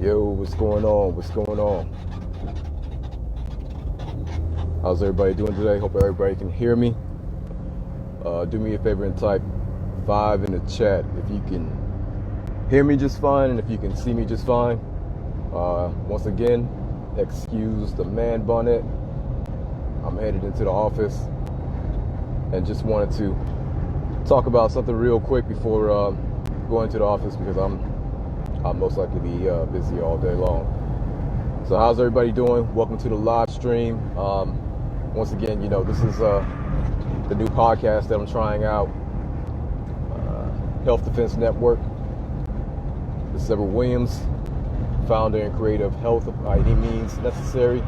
Yo, what's going on? What's going on? How's everybody doing today? Hope everybody can hear me. Do me a favor and type 5 in the chat if you can hear me just fine and if you can see me just fine. Once again, excuse the man bonnet. I'm headed into the office and just wanted to talk about something real quick before going to the office because I'll most likely be busy all day long. So how's everybody doing? Welcome to the live stream. Once again, this is the new podcast that I'm trying out, Health Defense Network. This is Edward Williams, founder and creator of Health by Any Means Necessary.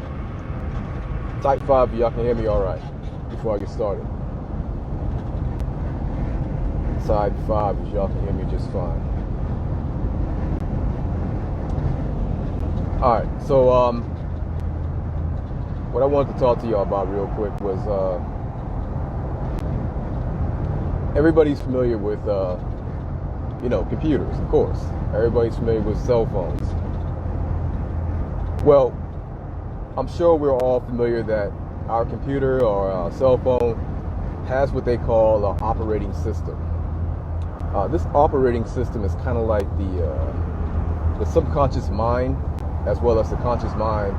Type 5 if y'all can hear me all right before I get started. Type 5 if y'all can hear me just fine. All right, so what I wanted to talk to y'all about real quick was everybody's familiar with computers, of course. Everybody's familiar with cell phones. Well, I'm sure we're all familiar that our computer or our cell phone has what they call an operating system. This operating system is kind of like the subconscious mind as well as the conscious mind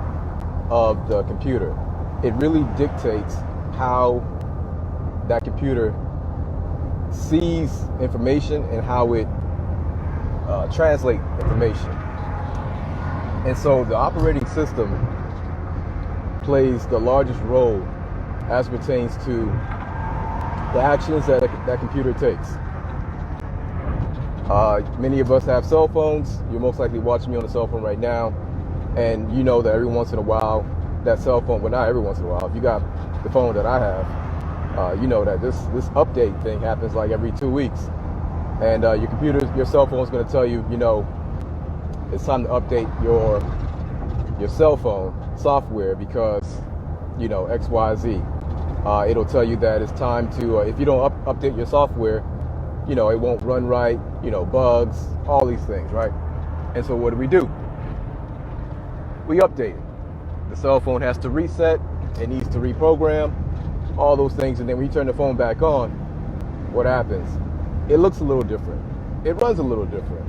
of the computer. It really dictates how that computer sees information and how it translates information. And so the operating system plays the largest role as pertains to the actions that that computer takes. Many of us have cell phones. You're most likely watching me on a cell phone right now. And you know that every once in a while, that cell phone, well, not every once in a while, if you got the phone that I have, you know that this update thing happens like every 2 weeks. And your cell phone is going to tell you, it's time to update your cell phone software because, X, Y, Z. It'll tell you that it's time to, if you don't update your software, it won't run right, bugs, all these things, right? And so what do? We update it. The cell phone has to reset, it needs to reprogram, all those things, and then when you turn the phone back on, what happens? It looks a little different. It runs a little different,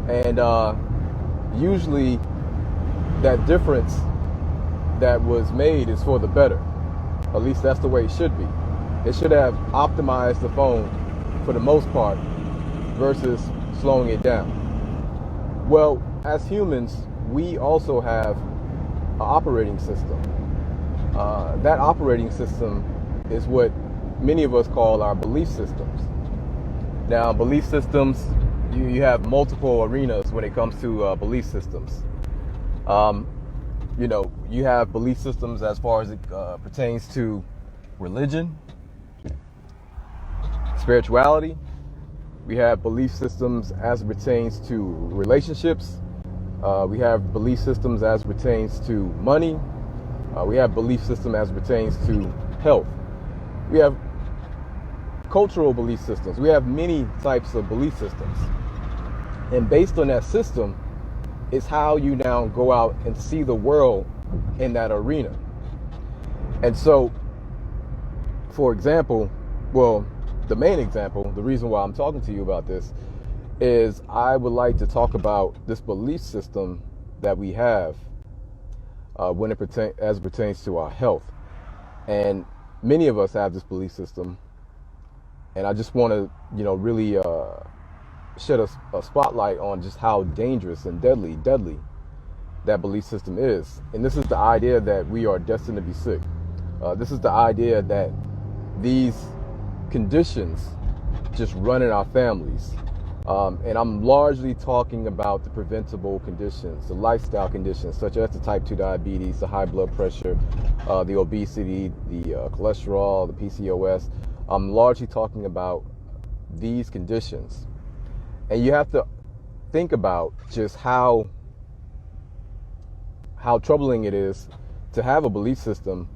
and usually that difference that was made is for the better. At least that's the way it should be. It should have optimized the phone for the most part versus slowing it down. Well, as humans, we also have an operating system. That operating system is what many of us call our belief systems. Now, belief systems, you have multiple arenas when it comes to belief systems. You have belief systems as far as it pertains to religion, spirituality. We have belief systems as it pertains to relationships. We have belief systems as it pertains to money. We have belief system as it pertains to health. We have cultural belief systems. We have many types of belief systems. And based on that system is how you now go out and see the world in that arena. And so, for example, the main example, the reason why I'm talking to you about this is I would like to talk about this belief system that we have as it pertains to our health. And many of us have this belief system. And I just want to, really shed a spotlight on just how dangerous and deadly that belief system is. And this is the idea that we are destined to be sick. This is the idea that these conditions just run in our families. And I'm largely talking about the preventable conditions, the lifestyle conditions, such as the type 2 diabetes, the high blood pressure, the obesity, the cholesterol, the PCOS. I'm largely talking about these conditions. And you have to think about just how troubling it is to have a belief system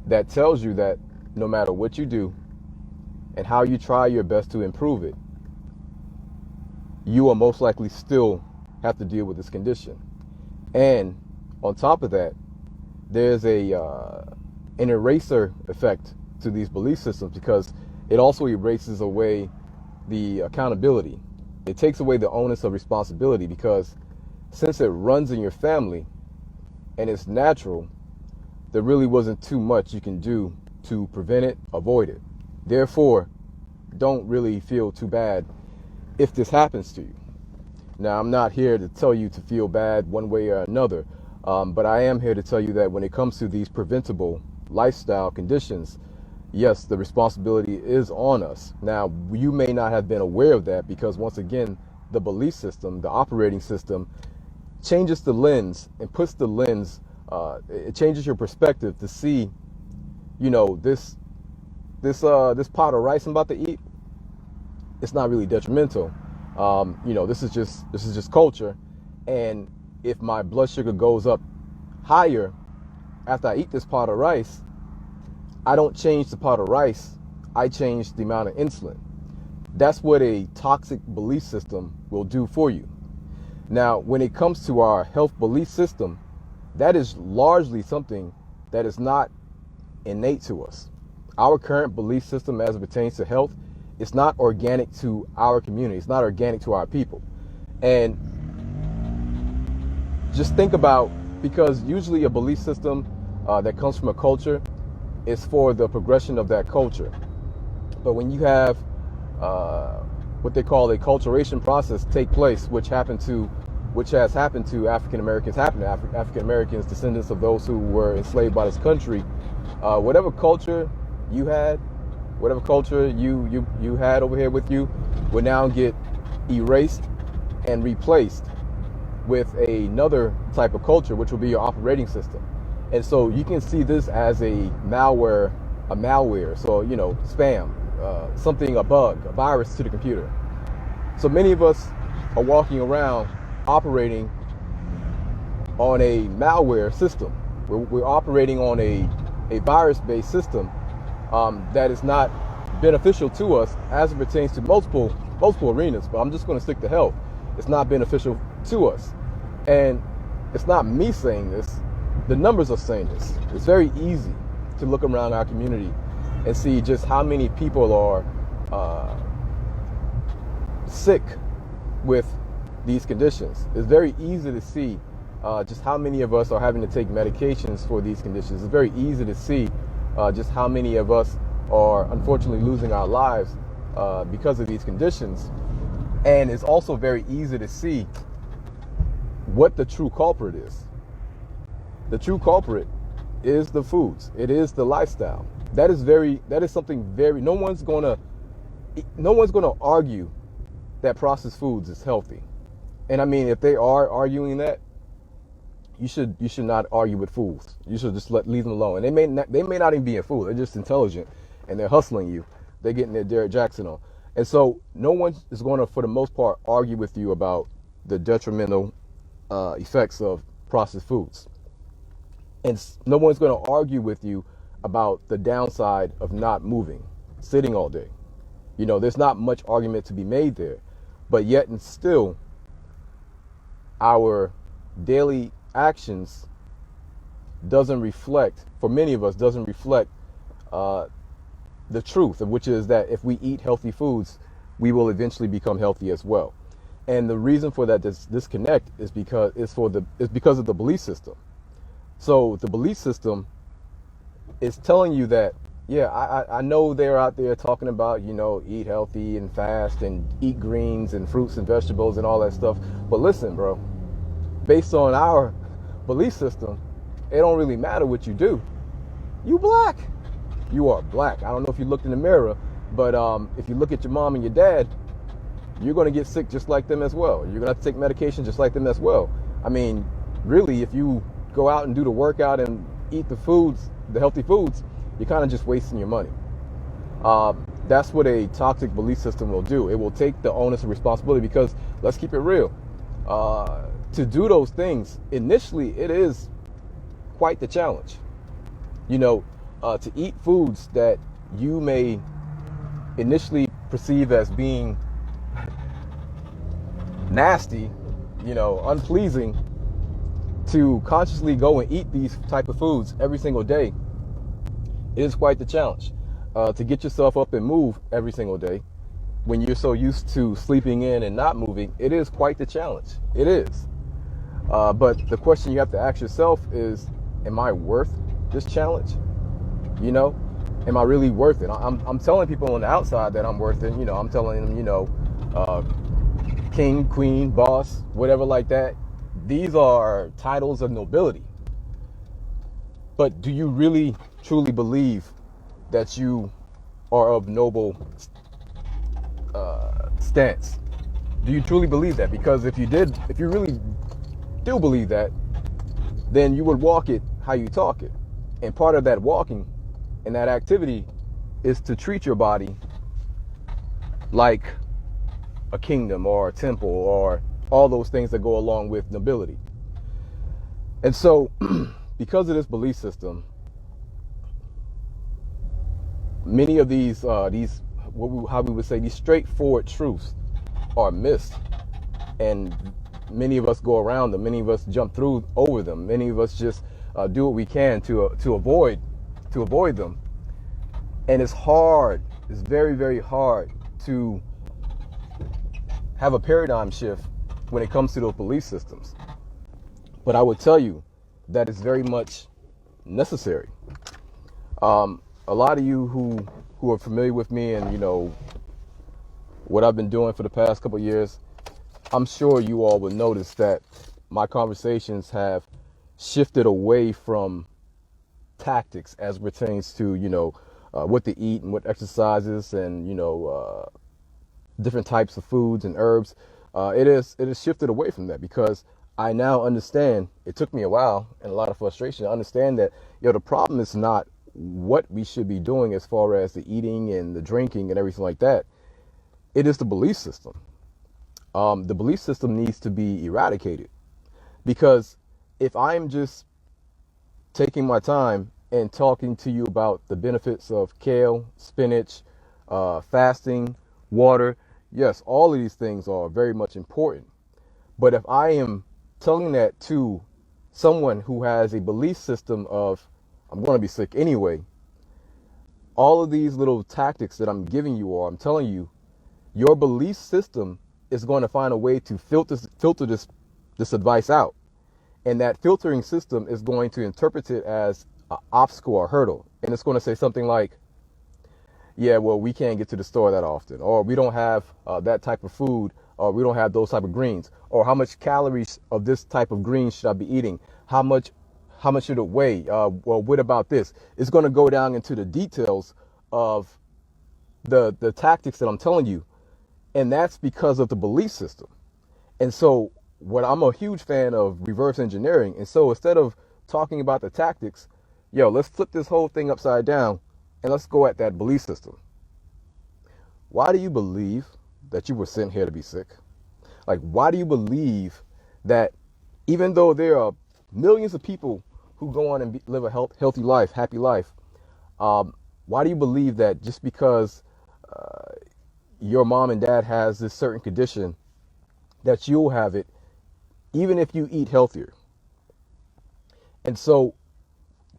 that tells you that no matter what you do and how you try your best to improve it, you will most likely still have to deal with this condition. And on top of that, there's an eraser effect to these belief systems, because it also erases away the accountability. It takes away the onus of responsibility, because since it runs in your family and it's natural, there really wasn't too much you can do to prevent it, avoid it. Therefore, don't really feel too bad if this happens to you. Now, I'm not here to tell you to feel bad one way or another, but I am here to tell you that when it comes to these preventable lifestyle conditions, yes, the responsibility is on us. Now, you may not have been aware of that, because once again, the belief system, the operating system, changes the lens and puts the lens, it changes your perspective to see, this pot of rice I'm about to eat, it's not really detrimental. This is just culture. And if my blood sugar goes up higher after I eat this pot of rice, I don't change the pot of rice, I change the amount of insulin. That's what a toxic belief system will do for you. Now, when it comes to our health belief system, that is largely something that is not innate to us. Our current belief system as it pertains to health, it's not organic to our community. It's not organic to our people. And just think about, because usually a belief system that comes from a culture is for the progression of that culture. But when you have what they call a culturation process take place, which has happened to African Americans, African Americans, descendants of those who were enslaved by this country, whatever culture you had, whatever culture you had over here with you, will now get erased and replaced with another type of culture, which will be your operating system. And so you can see this as a malware. So, spam, a bug, a virus to the computer. So many of us are walking around operating on a malware system. We're operating on a virus-based system that is not beneficial to us as it pertains to multiple arenas. But I'm just going to stick to health. It's not beneficial to us. And it's not me saying this. The numbers are saying this. It's very easy to look around our community and see just how many people are sick with these conditions. It's very easy to see just how many of us are having to take medications for these conditions. It's very easy to see just how many of us are unfortunately losing our lives because of these conditions. And it's also very easy to see what the true culprit is. The true culprit is the foods. It is the lifestyle. That is something very, no one's gonna argue that processed foods is healthy. And I mean, if they are arguing that, you should not argue with fools. You should just leave them alone. And they may not even be a fool. They're just intelligent and they're hustling you. They're getting their Derek Jackson on. And so no one is going to, for the most part, argue with you about the detrimental effects of processed foods. And no one's going to argue with you about the downside of not moving, sitting all day. There's not much argument to be made there. But yet and still, our daily actions for many of us, doesn't reflect the truth, which is that if we eat healthy foods, we will eventually become healthy as well. And the reason for that disconnect is because of the belief system. So the belief system is telling you that, yeah, I know they're out there talking about, eat healthy and fast and eat greens and fruits and vegetables and all that stuff. But listen, bro, based on our belief system, it don't really matter what you do. You black. You are black. I don't know if you looked in the mirror, but if you look at your mom and your dad, you're going to get sick just like them as well. You're going to have to take medication just like them as well. I mean, really, if you go out and do the workout and eat the healthy foods, you're kind of just wasting your money. That's what a toxic belief system will do. It will take the onus and responsibility, because let's keep it real. To do those things, initially, it is quite the challenge. To eat foods that you may initially perceive as being nasty, unpleasing, to consciously go and eat these type of foods every single day, it is quite the challenge. To get yourself up and move every single day when you're so used to sleeping in and not moving, it is quite the challenge. It is. But the question you have to ask yourself is, am I worth this challenge? You know, am I really worth it? I'm telling people on the outside that I'm worth it. You know, I'm telling them, king, queen, boss, whatever like that. These are titles of nobility. But do you really, truly believe that you are of noble stance? Do you truly believe that? Because if you really do believe that, then you would walk it how you talk it. And part of that walking and that activity is to treat your body like a kingdom or a temple or all those things that go along with nobility. And so, because of this belief system, many of these how we would say, these straightforward truths are missed, and many of us go around them. Many of us jump through over them. Many of us just do what we can to avoid them. And it's hard. It's very, very hard to have a paradigm shift when it comes to those belief systems. But I would tell you that it's very much necessary. A lot of you who are familiar with me and what I've been doing for the past couple of years, I'm sure you all will notice that my conversations have shifted away from tactics as pertains to what to eat and what exercises and different types of foods and herbs. It is shifted away from that because I now understand. It took me a while and a lot of frustration to understand that the problem is not what we should be doing as far as the eating and the drinking and everything like that. It is the belief system. The belief system needs to be eradicated, because if I'm just taking my time and talking to you about the benefits of kale, spinach, fasting, water, yes, all of these things are very much important. But if I am telling that to someone who has a belief system of, I'm going to be sick anyway, all of these little tactics that I'm giving you, or I'm telling you, your belief system is going to find a way to filter this advice out. And that filtering system is going to interpret it as an obstacle or hurdle. And it's going to say something like, yeah, well, we can't get to the store that often, or we don't have that type of food, or we don't have those type of greens, or how much calories of this type of greens should I be eating? How much should it weigh? Well, what about this? It's going to go down into the details of the tactics that I'm telling you. And that's because of the belief system. And so I'm a huge fan of reverse engineering. And so instead of talking about the tactics, let's flip this whole thing upside down and let's go at that belief system. Why do you believe that you were sent here to be sick? Like, why do you believe that even though there are millions of people who go on and live a healthy life, happy life, why do you believe that just because your mom and dad has this certain condition, that you'll have it even if you eat healthier? And so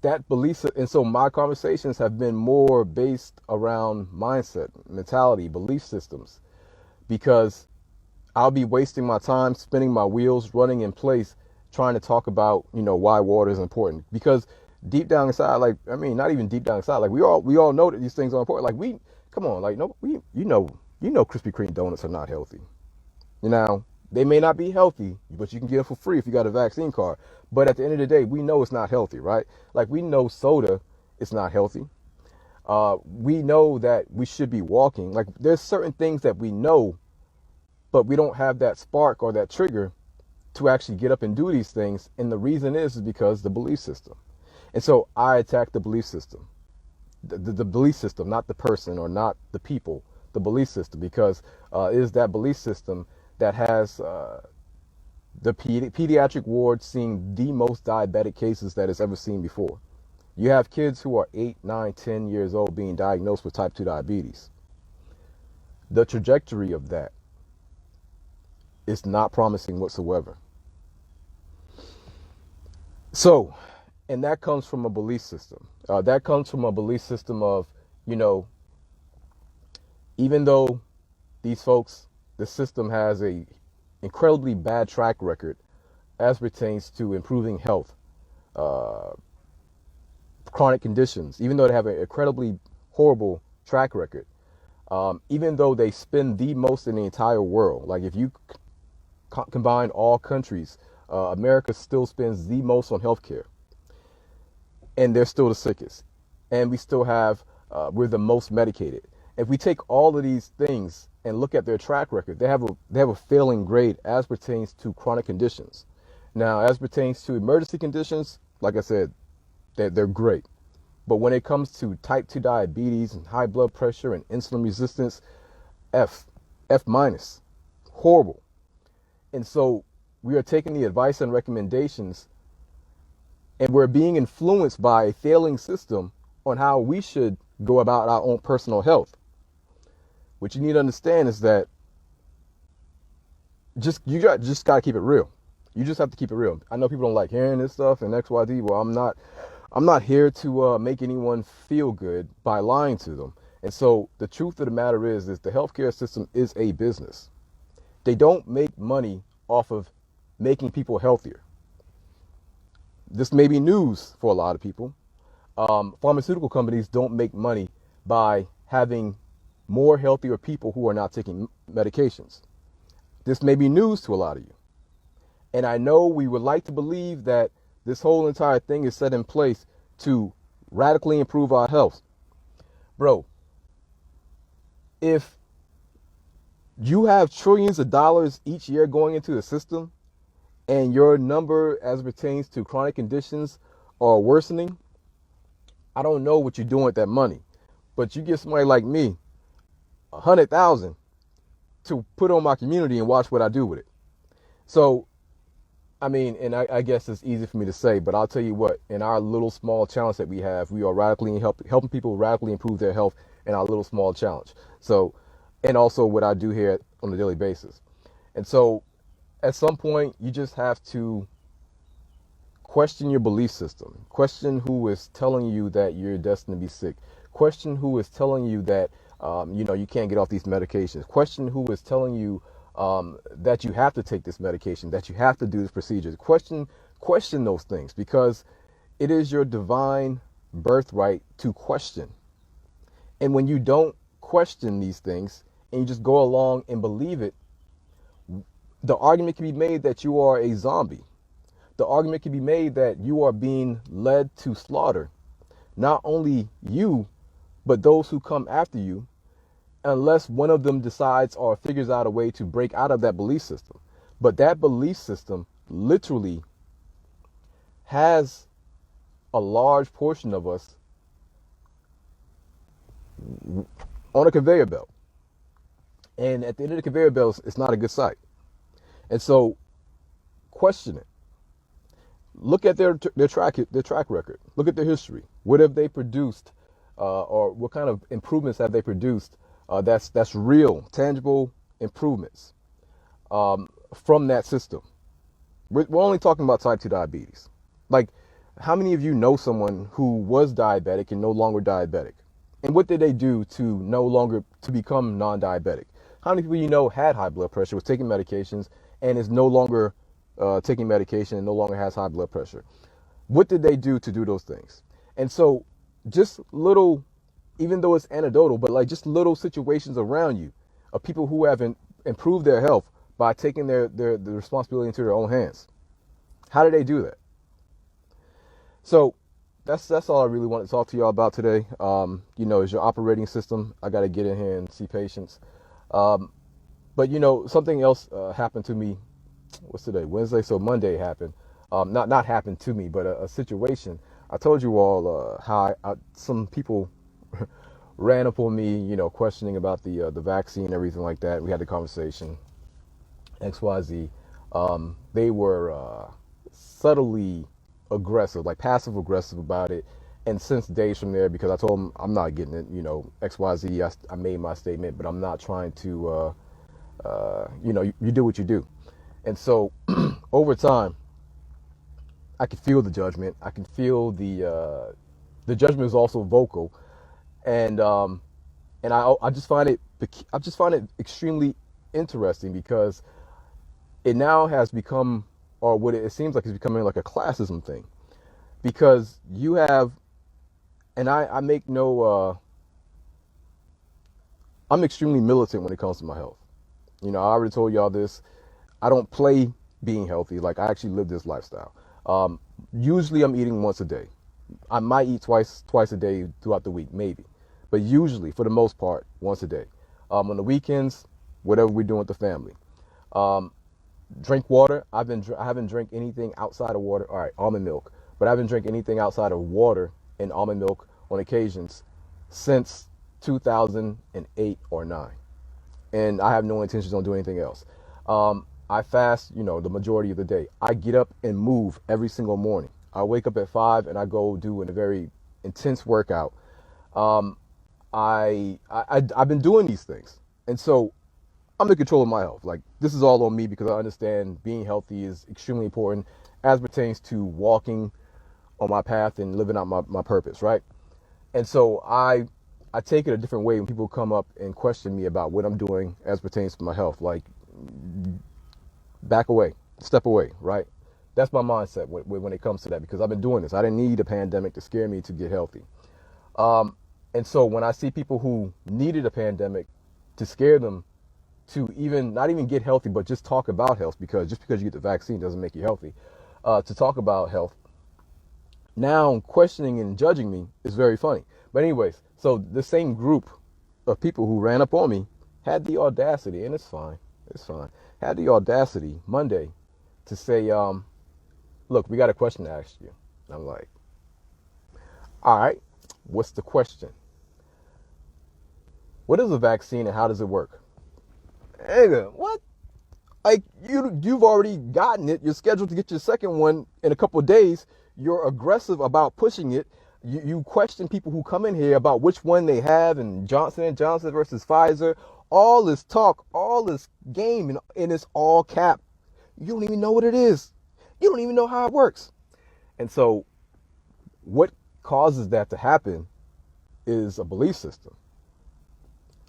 that belief, and so my conversations have been more based around mindset, mentality, belief systems, because I'll be wasting my time spinning my wheels, running in place, trying to talk about why water is important. Because deep down inside, not even deep down inside, we all know that these things are important. Come on, Krispy Kreme donuts are not healthy. They may not be healthy, but you can get them for free if you got a vaccine card. But at the end of the day, we know it's not healthy, right? We know soda is not healthy. We know that we should be walking. There's certain things that we know, but we don't have that spark or that trigger to actually get up and do these things. And the reason is because the belief system. And so I attack the belief system. The belief system, not the person or not the people, the belief system, because it is that belief system that has the pediatric ward seeing the most diabetic cases that it's ever seen before. You have kids who are 8, 9, 10 years old being diagnosed with type 2 diabetes. The trajectory of that is not promising whatsoever. So, and that comes from a belief system. That comes from a belief system of, you know, even though these folks, the system has a incredibly bad track record as pertains to improving health, uh, chronic conditions, even though they have an incredibly horrible track record, even though they spend the most in the entire world. Like if you combine all countries, America still spends the most on healthcare, and they're still the sickest, and we still have we're the most medicated. If we take all of these things and look at their track record, they have a failing grade as pertains to chronic conditions. Now, as pertains to emergency conditions, like I said, they're great. But when it comes to type 2 diabetes and high blood pressure and insulin resistance, F, F minus, horrible. And so we are taking the advice and recommendations, and we're being influenced by a failing system on how we should go about our own personal health. What you need to understand is that just gotta keep it real. You just have to keep it real. I know people don't like hearing this stuff and XYZ. Well, I'm not here to make anyone feel good by lying to them. And so the truth of the matter is the healthcare system is a business. They don't make money off of making people healthier. This may be news for a lot of people. Pharmaceutical companies don't make money by having more healthier people who are not taking medications. This may be news to a lot of you. And I know we would like to believe that this whole entire thing is set in place to radically improve our health. Bro, if you have trillions of dollars each year going into the system and your number as it pertains to chronic conditions are worsening, I don't know what you're doing with that money. But you give somebody like me 100,000 to put on my community and watch what I do with it. So, I mean, and I guess it's easy for me to say, but I'll tell you what, in our little small challenge that we have, we are radically helping people radically improve their health in our little small challenge. So, and also what I do here on a daily basis. And so at some point, you just have to question your belief system. Question who is telling you that you're destined to be sick. Question who is telling you that you can't get off these medications. Question who is telling you that you have to take this medication, that you have to do this procedure. Question those things, because it is your divine birthright to question. And when you don't question these things and you just go along and believe it, the argument can be made that you are a zombie. The argument can be made that you are being led to slaughter, not only you, but those who come after you, unless one of them decides or figures out a way to break out of that belief system. But that belief system literally has a large portion of us on a conveyor belt. And at the end of the conveyor belt, it's not a good sight. And so question it. Look at their track record. Look at their history. What have they produced, or what kind of improvements have they produced? That's real, tangible improvements from that system. We're only talking about type 2 diabetes. Like, how many of you know someone who was diabetic and no longer diabetic? And what did they do to become non-diabetic? How many people you know had high blood pressure, was taking medications, and is no longer taking medication and no longer has high blood pressure? What did they do to do those things? And so just little, even though it's anecdotal, but like just little situations around you of people who have improved their health by taking the responsibility into their own hands. How did they do that? So that's all I really want to talk to y'all about today. Is your operating system. I got to get in here and see patients. But something else happened to me. What's today? Wednesday. So Monday happened. Not happened to me, but a situation. I told you all how some people ran up on me, questioning about the vaccine and everything like that. We had the conversation. XYZ. They were subtly aggressive, like passive aggressive about it. And since days from there, because I told them I'm not getting it, XYZ, I made my statement, but I'm not trying to, you do what you do. And so over time, I can feel the judgment. I can feel the judgment is also vocal, and I just find it extremely interesting because it now has become, or what it seems like it's becoming like a classism thing, because you have, and I make no I'm extremely militant when it comes to my health. You know, I already told y'all this. I don't play being healthy. Like, I actually live this lifestyle. Usually I'm eating once a day. I might eat twice a day throughout the week, maybe. But usually, for the most part, once a day. On the weekends, whatever we're doing with the family. Um, Drink water. I haven't drank anything outside of water. All right, almond milk. But I haven't drank anything outside of water and almond milk on occasions since 2008 or 9. And I have no intentions on doing anything else. I fast, the majority of the day. I get up and move every single morning. I wake up at 5 and I go do a very intense workout. Um, I've been doing these things, and so I'm in control of my health. Like, this is all on me because I understand being healthy is extremely important as pertains to walking on my path and living out my purpose, right? And so I take it a different way when people come up and question me about what I'm doing as pertains to my health. Like, back away, step away, right? That's my mindset when it comes to that, because I've been doing this. I didn't need a pandemic to scare me to get healthy. Um, and so when I see people who needed a pandemic to scare them to not even get healthy, but just talk about health, because just because you get the vaccine doesn't make you healthy, to talk about health, now questioning and judging me is very funny. But anyways, so the same group of people who ran up on me had the audacity, and it's fine, had the audacity Monday to say, look, we got a question to ask you. And I'm like, all right, what's the question? What is a vaccine and how does it work? Nigga, what? Like, you've already gotten it. You're scheduled to get your second one in a couple of days. You're aggressive about pushing it. You question people who come in here about which one they have, and Johnson & Johnson versus Pfizer. All this talk, all this game, and it's all cap. You don't even know what it is. You don't even know how it works. And so what causes that to happen is a belief system.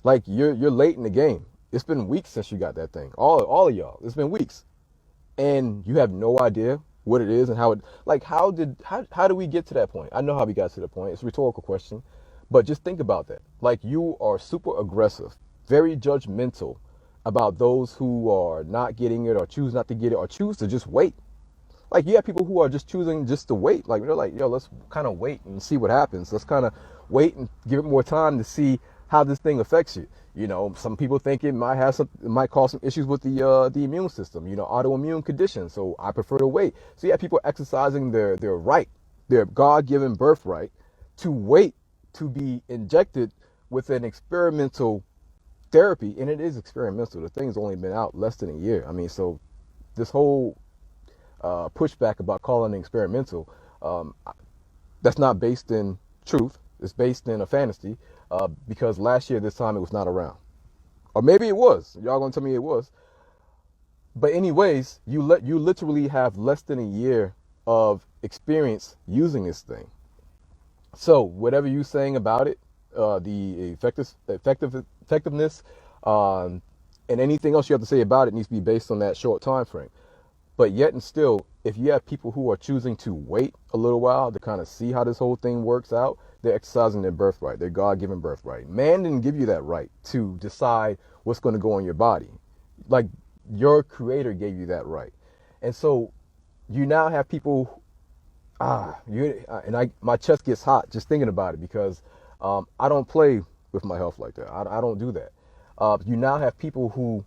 Like, you're late in the game. It's been weeks since you got that thing. All of y'all. It's been weeks. And you have no idea what it is and how it, like, how did we get to that point? I know how we got to that point. It's a rhetorical question. But just think about that. Like, you are super aggressive, very judgmental about those who are not getting it or choose not to get it or choose to just wait. Like, you have people who are just choosing just to wait. Like, they're like, yo, let's kind of wait and see what happens. Let's kind of wait and give it more time to see how this thing affects you. Some people think it might cause some issues with the immune system, autoimmune conditions. So I prefer to wait. So you have people exercising their right, their God-given birthright, to wait to be injected with an experimental therapy. And it is experimental. The thing's only been out less than a year. I mean, so this whole pushback about calling it experimental, that's not based in truth. It's based in a fantasy, because last year this time it was not around, or maybe it was. Y'all gonna tell me it was. But anyways, you literally have less than a year of experience using this thing. So whatever you're saying about it, the effectiveness, and anything else you have to say about it needs to be based on that short time frame. But yet and still, if you have people who are choosing to wait a little while to kind of see how this whole thing works out, they're exercising their birthright, their God-given birthright. Man didn't give you that right to decide what's going to go in your body. Like, your creator gave you that right. And so you now have people, my chest gets hot just thinking about it, because I don't play with my health like that. I don't do that. You now have people who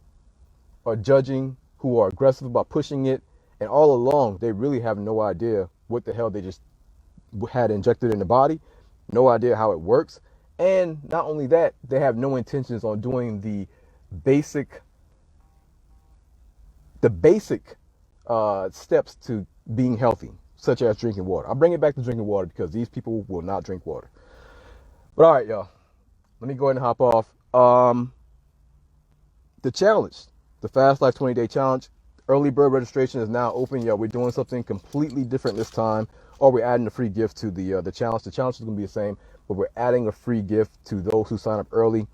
are judging, who are aggressive about pushing it, and all along they really have no idea what the hell they just had injected in the body, no idea how it works, and not only that, they have no intentions on doing the basic steps to being healthy, such as drinking water. I'll bring it back to drinking water because these people will not drink water. But all right, y'all, let me go ahead and hop off. The challenge, the Fast Life 20-day challenge. Early bird registration is now open. We're doing something completely different this time, or we're adding a free gift to the challenge. The challenge is going to be the same, but we're adding a free gift to those who sign up early.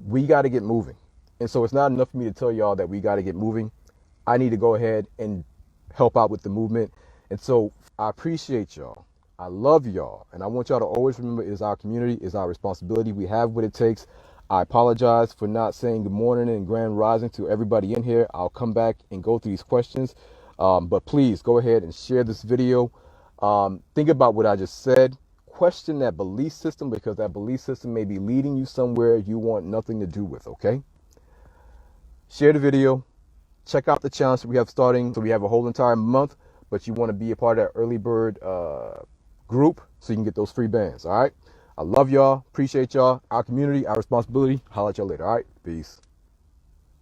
We got to get moving. And so it's not enough for me to tell y'all that we got to get moving. I need to go ahead and help out with the movement. And so I appreciate y'all. I love y'all. And I want y'all to always remember, it is our community, it is our responsibility. We have what it takes. I apologize for not saying good morning and grand rising to everybody in here. I'll come back and go through these questions. But please go ahead and share this video. Think about what I just said. Question that belief system, because that belief system may be leading you somewhere you want nothing to do with, okay? Share the video. Check out the challenge that we have starting. So we have a whole entire month, but you want to be a part of that early bird group so you can get those free bands, all right? I love y'all. Appreciate y'all. Our community, our responsibility. Holla at y'all later, all right? Peace.